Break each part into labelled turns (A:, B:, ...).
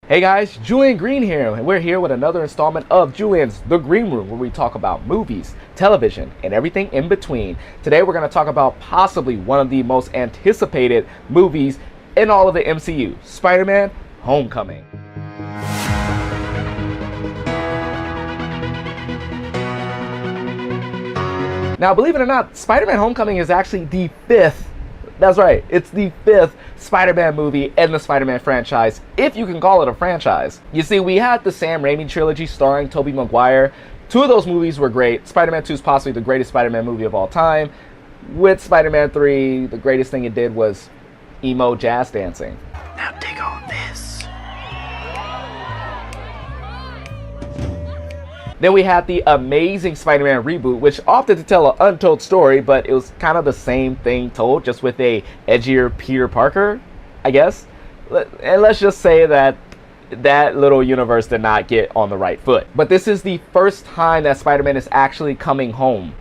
A: Hey guys, Julian Green here, and we're here with another installment of Julian's The Green Room, where we talk about movies, television, and everything in between. Today we're going to talk about possibly one of the most anticipated movies in all of the MCU, Spider-Man: Homecoming. Now, believe it or not, Spider-Man: Homecoming is actually the fifth. That's right, it's the fifth Spider-Man movie in the Spider-Man franchise, if you can call it a franchise. You see, we had the Sam Raimi trilogy starring Tobey Maguire. Two of those movies were great. Spider-Man 2 is possibly the greatest Spider-Man movie of all time. With Spider-Man 3, the greatest thing it did was emo jazz dancing. Now take on this. Then we had the Amazing Spider-Man reboot, which opted to tell an untold story, but it was kind of the same thing told, just with a edgier Peter Parker, I guess. And let's just say that that little universe did not get on the right foot. But this is the first time that Spider-Man is actually coming home.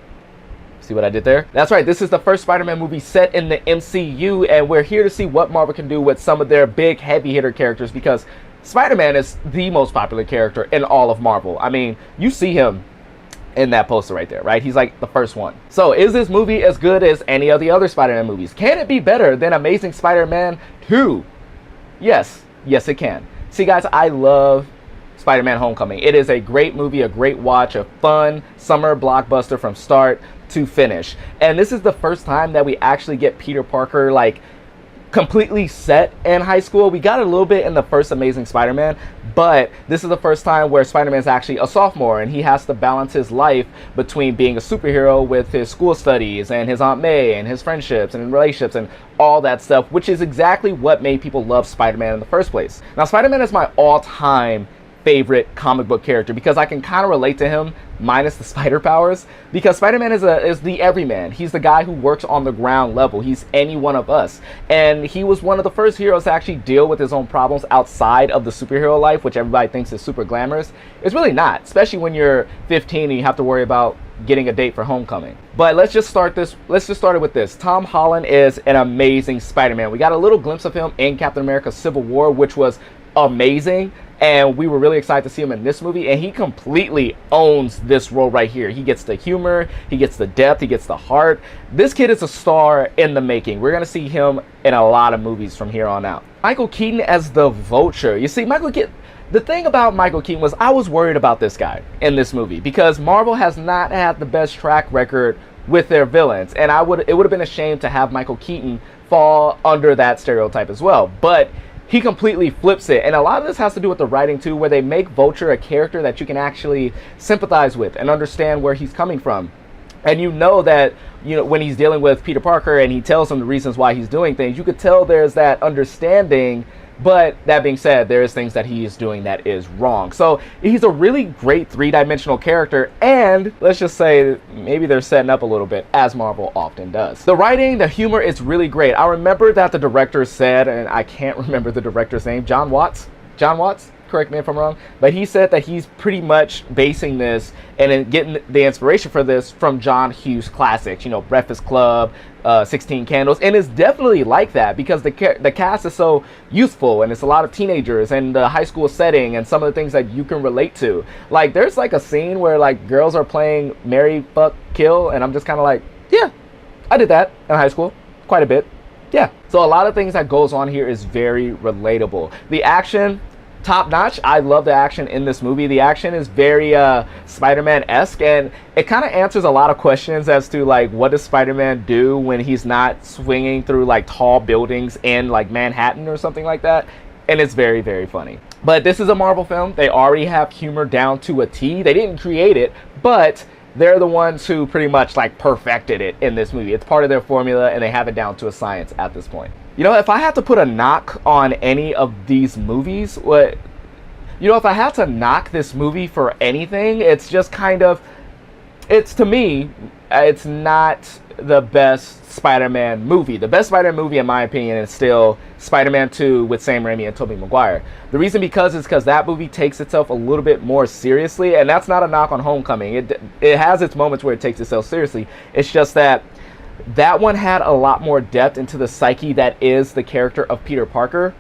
A: See what I did there? That's right, this is the first Spider-Man movie set in the MCU, and we're here to see what Marvel can do with some of their big heavy hitter characters, because Spider-Man is the most popular character in all of Marvel. I mean, you see him in that poster right there, right? He's like the first one. So is this movie as good as any of the other Spider-Man movies? Can it be better than Amazing Spider-Man 2? Yes, it can. See guys, I love Spider-Man: Homecoming. It is a great movie, a great watch, a fun summer blockbuster from start to finish. And this is the first time that we actually get Peter Parker like completely set in high school. We got it a little bit in the first Amazing Spider-Man, but this is the first time where Spider-Man is actually a sophomore and he has to balance his life between being a superhero with his school studies and his Aunt May and his friendships and relationships and all that stuff, which is exactly what made people love Spider-Man in the first place. Now, Spider-Man is my all-time favorite comic book character because I can kind of relate to him minus the spider powers, because Spider-Man is the everyman. He's the guy who works on the ground level. He's any one of us, and he was one of the first heroes to actually deal with his own problems outside of the superhero life, which everybody thinks is super glamorous. It's really not, especially when you're 15 and you have to worry about getting a date for homecoming. But let's just start it with this. Tom Holland is an amazing Spider-Man. We got a little glimpse of him in Captain America: Civil War, which was amazing, and we were really excited to see him in this movie, and he completely owns this role right here. He gets the humor, he gets the depth, he gets the heart. This kid is a star in the making. We're gonna see him in a lot of movies from here on out. Michael Keaton as the Vulture. You see, the thing about Michael Keaton was I was worried about this guy in this movie because Marvel has not had the best track record with their villains, and it would have been a shame to have Michael Keaton fall under that stereotype as well. But he completely flips it, and a lot of this has to do with the writing too, where they make Vulture a character that you can actually sympathize with and understand where he's coming from. And you know that, when he's dealing with Peter Parker and he tells him the reasons why he's doing things, you could tell there's that understanding. But that being said, there is things that he is doing that is wrong. So he's a really great three-dimensional character, and let's just say maybe they're setting up a little bit, as Marvel often does. The writing, the humor is really great. I remember that the director said, and I can't remember the director's name, John Watts, correct me if I'm wrong, but he said that he's pretty much basing this and then getting the inspiration for this from John Hughes classics, Breakfast Club, 16 Candles, and it's definitely like that because the cast is so youthful and it's a lot of teenagers and the high school setting and some of the things that you can relate to. Like there's like a scene where like girls are playing marry, fuck, kill, and I'm just kind of like, yeah, I did that in high school quite a bit. Yeah. So a lot of things that goes on here is very relatable. The action, top notch. I love the action in this movie. The action is very Spider-Man-esque, and it kind of answers a lot of questions as to like what does Spider-Man do when he's not swinging through like tall buildings in like Manhattan or something like that, and it's very, very funny. But this is a Marvel film. They already have humor down to a T. They didn't create it, but they're the ones who pretty much like perfected it in this movie. It's part of their formula, and they have it down to a science at this point. If I had to put a knock on any of these movies, if I had to knock this movie for anything, it's just to me, it's not the best Spider-Man movie. The best Spider-Man movie, in my opinion, is still Spider-Man 2 with Sam Raimi and Tobey Maguire. The reason is because that movie takes itself a little bit more seriously, and that's not a knock on Homecoming. It has its moments where it takes itself seriously. It's just that one had a lot more depth into the psyche that is the character of Peter Parker.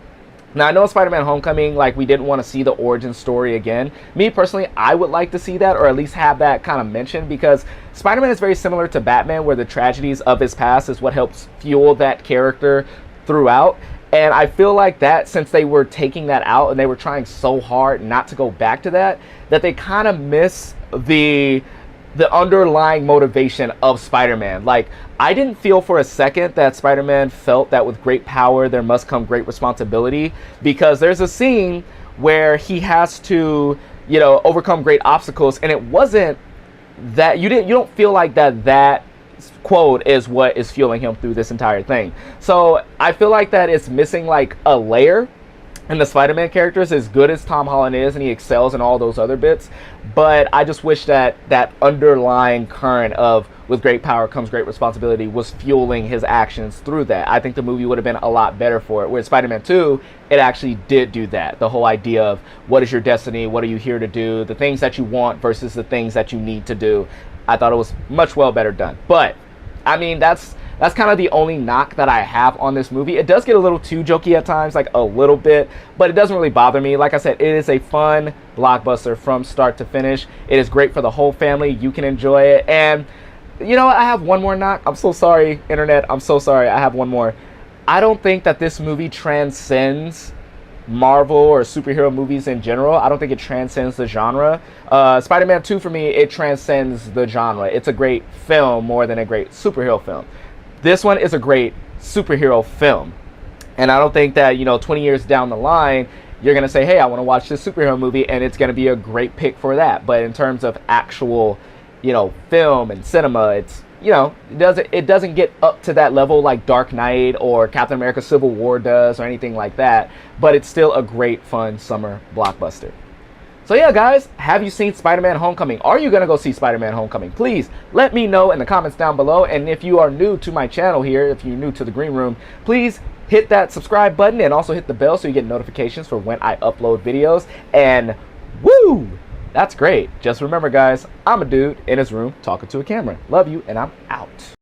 A: Now, I know in Spider-Man Homecoming, like, we didn't want to see the origin story again. Me, personally, I would like to see that, or at least have that kind of mentioned, because Spider-Man is very similar to Batman, where the tragedies of his past is what helps fuel that character throughout. And I feel like that, since they were taking that out and they were trying so hard not to go back to that, that they kind of miss the underlying motivation of Spider-Man. Like, I didn't feel for a second that Spider-Man felt that with great power there must come great responsibility, because there's a scene where he has to, you know, overcome great obstacles, and it wasn't that you don't feel like that quote is what is fueling him through this entire thing. So I feel like that it's missing like a layer. And the Spider-Man characters, as good as Tom Holland is, and he excels in all those other bits, but I just wish that that underlying current of with great power comes great responsibility was fueling his actions through that. I think the movie would have been a lot better for it. Whereas Spider-Man 2, it actually did do that. The whole idea of what is your destiny, what are you here to do, the things that you want versus the things that you need to do. I thought it was much well better done. But, I mean, that's kind of the only knock that I have on this movie. It does get a little too jokey at times, like a little bit, but it doesn't really bother me. Like I said, it is a fun blockbuster from start to finish. It is great for the whole family. You can enjoy it. And, you know, I have one more knock. I'm so sorry, Internet. I'm so sorry. I have one more. I don't think that this movie transcends Marvel or superhero movies in general. I don't think it transcends the genre. Spider-Man 2, for me, it transcends the genre. It's a great film more than a great superhero film. This one is a great superhero film. And I don't think that, you know, 20 years down the line, you're going to say, hey, I want to watch this superhero movie, and it's going to be a great pick for that. But in terms of actual, you know, film and cinema, it's, you know, it doesn't get up to that level like Dark Knight or Captain America Civil War does or anything like that. But it's still a great, fun summer blockbuster. So yeah, guys, have you seen Spider-Man Homecoming? Are you going to go see Spider-Man Homecoming? Please let me know in the comments down below. And if you are new to my channel here, if you're new to the Green Room, please hit that subscribe button and also hit the bell so you get notifications for when I upload videos. And woo, that's great. Just remember, guys, I'm a dude in his room talking to a camera. Love you, and I'm out.